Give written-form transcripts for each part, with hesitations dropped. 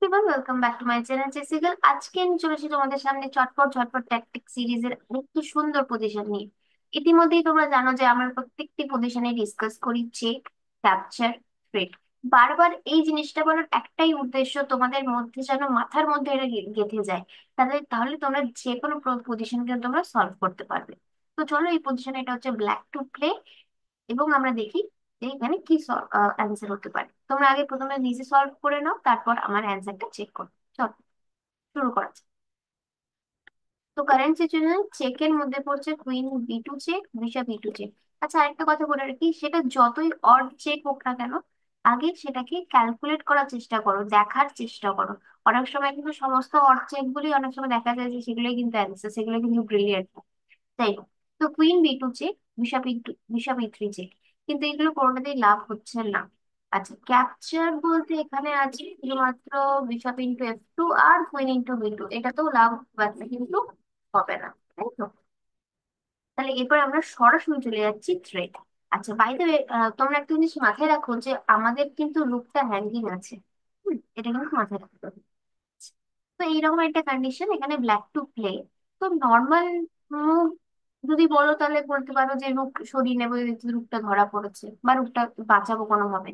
Everyone, welcome back to my channel জেসিকাল। আজকে আমি চলেছি তোমাদের সামনে চটপট ঝটপট ট্যাকটিক সিরিজের একটি সুন্দর পজিশন নিয়ে। ইতিমধ্যেই তোমরা জানো যে আমরা প্রত্যেকটি পজিশনে ডিসকাস করি চেক, ক্যাপচার, থ্রেট। বারবার এই জিনিসটা বলার একটাই উদ্দেশ্য, তোমাদের মধ্যে যেন মাথার মধ্যে এটা গেঁথে যায়। তাহলে তাহলে তোমরা যে কোনো পজিশনকে তোমরা সলভ করতে পারবে। তো চলো, এই পজিশনে এটা হচ্ছে ব্ল্যাক টু প্লে, এবং আমরা দেখি যে এখানে কি অ্যান্সার হতে পারে। তোমরা আগে প্রথমে নিজে সলভ করে নাও, তারপর আমার অ্যান্সারটা চেক করো। চলো শুরু করা যাক। তো কারেন্ট সিচুয়েশন চেকের মধ্যে পড়ছে queen B two check, bishop B two check. আচ্ছা, আরেকটা কথা বলে রাখি, সেটা যতই অড চেক হোক না কেন, আগে সেটাকে ক্যালকুলেট করার চেষ্টা করো, দেখার চেষ্টা করো। অনেক সময় কিন্তু সমস্ত অড চেক গুলি অনেক সময় দেখা যায় যে সেগুলোই কিন্তু অ্যান্সার, সেগুলো কিন্তু ব্রিলিয়ান্ট। যাই হোক, তো queen B two check, bishop E three check, কিন্তু এগুলো কোনোটাতেই লাভ হচ্ছে না। আচ্ছা, ক্যাপচার বলতে এখানে আছে শুধুমাত্র বিশপ ইন্টু এফ টু আর কুইন ইন্টু বি টু, এটাতেও লাভ পাচ্ছে কিন্তু হবে না, তাই তো? তাহলে এরপর আমরা সরাসরি চলে যাচ্ছি থ্রেড। আচ্ছা, বাই দ্য ওয়ে, তোমরা একটা জিনিস মাথায় রাখো যে আমাদের কিন্তু রুকটা হ্যাঙ্গিং আছে। এটা কিন্তু মাথায় রাখতে হবে। তো এইরকম একটা কন্ডিশন, এখানে ব্ল্যাক টু প্লে। তো নর্মাল মুভ যদি বলো তাহলে বলতে পারো যে রুক সরিয়ে নেবো যদি রুকটা ধরা পড়েছে, বা রুকটা বাঁচাবো কোনোভাবে,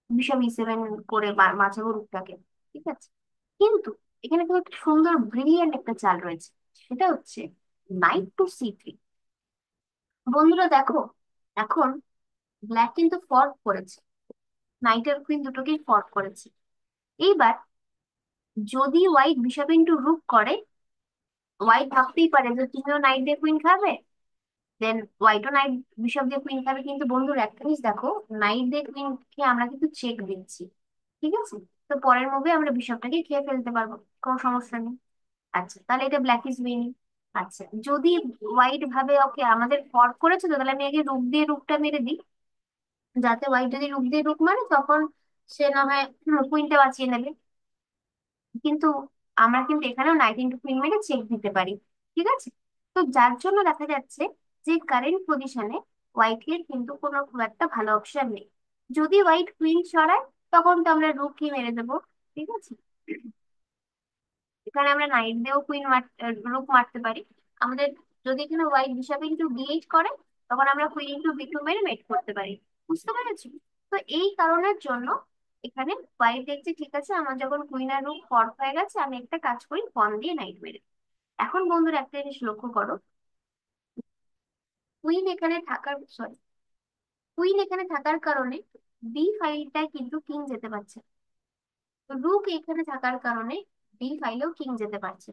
বিশপ ই সেভেন করে বাঁচাবো রুকটাকে। ঠিক আছে, কিন্তু এখানে কিন্তু একটা সুন্দর ব্রিলিয়ান্ট একটা চাল রয়েছে, সেটা হচ্ছে নাইট টু সি থ্রি। বন্ধুরা দেখো, এখন ব্ল্যাক কিন্তু ফল্ট করেছে, নাইট আর কুইন দুটোকেই ফল্ট করেছে। এইবার যদি হোয়াইট বিশপ ইন্টু রুক করে, হোয়াইট ভাবতেই পারে যে তুমিও নাইট দিয়ে কুইন খাবে, দেন হোয়াইটও নাইট বিশপ দিয়ে কুইন খাবে। কিন্তু বন্ধুরা একটা জিনিস দেখো, নাইট দিয়ে কুইনকে আমরা কিন্তু চেক দিচ্ছি, ঠিক আছে? তো পরের মুভে আমরা বিশপটাকে খেয়ে ফেলতে পারবো, কোনো সমস্যা নেই। আচ্ছা, তাহলে এটা ব্ল্যাক ইজ উইনিং। আচ্ছা, যদি হোয়াইট ভাবে ওকে আমাদের ফর্ক করেছে, তো তাহলে আমি আগে রুক দিয়ে রুকটা মেরে দিই, যাতে হোয়াইট যদি রুক দিয়ে রুক মারে তখন সে না হয় কুইনটা বাঁচিয়ে নেবে। কিন্তু আমরা কিন্তু এখানেও নাইট ইন্টু কুইন মেরে চেক দিতে পারি, ঠিক আছে? তো যার জন্য দেখা যাচ্ছে যে কারেন্ট পজিশনে হোয়াইটের কিন্তু কোনো খুব একটা ভালো অপশন নেই। যদি হোয়াইট কুইন সরায়, তখন তো আমরা রুকই মেরে দেবো, ঠিক আছে? এখানে আমরা নাইট দিয়েও রুক মারতে পারি আমাদের। যদি এখানে white bishop into B eight করে, তখন আমরা কুইন ইন্টু বি টু মেরে মেট করতে পারি। বুঝতে পেরেছি? তো এই কারণের জন্য এখানে হোয়াইট দেখছে ঠিক আছে, আমার যখন কুইন আর রুক ফর্ক হয়ে গেছে, আমি একটা কাজ করি, পন দিয়ে নাইট মেরে। এখন বন্ধুরা একটা জিনিস লক্ষ্য করো, কুইন এখানে থাকার সরি কুইন এখানে থাকার কারণে বি ফাইলটায় কিন্তু কিং যেতে পারছে, রুক এখানে থাকার কারণে বি ফাইলেও কিং যেতে পারছে।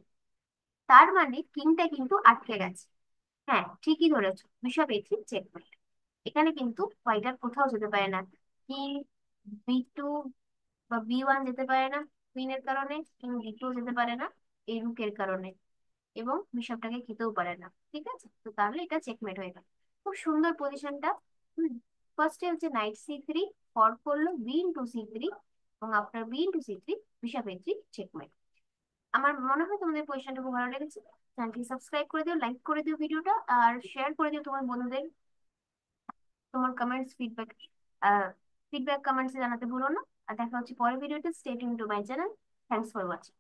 তার মানে কিংটা কিন্তু আটকে গেছে। হ্যাঁ, ঠিকই ধরেছো, বিশপ এ থ্রি চেকমেট। এখানে কিন্তু হোয়াইট আর কোথাও যেতে পারে না, কিং বি টু বা বি ওয়ান যেতে পারে না কুইনের কারণে, কিং বি টু যেতে পারে না এই রুকের কারণে, এবং বিশপটাকে খেতেও পারে না। ঠিক আছে, তো তাহলে এটা চেকমেট হয়ে গেল। খুব সুন্দর পজিশনটা। ফার্স্টে হচ্ছে নাইট সি থ্রি, ফর্ক করলো বি ইন্টু সি থ্রি, এবং after B into C three bishop A three checkmate. আমার মনে হয় তোমাদের পজিশনটা খুব ভালো লেগেছে। চ্যানেলটি সাবস্ক্রাইব করে দিও, লাইক করে দিও ভিডিওটা, আর শেয়ার করে দিও তোমার বন্ধুদের। তোমার কমেন্টস ফিডব্যাক কমেন্টসে জানাতে ভুলো না। আর দেখা হচ্ছে পরের ভিডিওতে। Stay tune two my channel. Thanks for watching.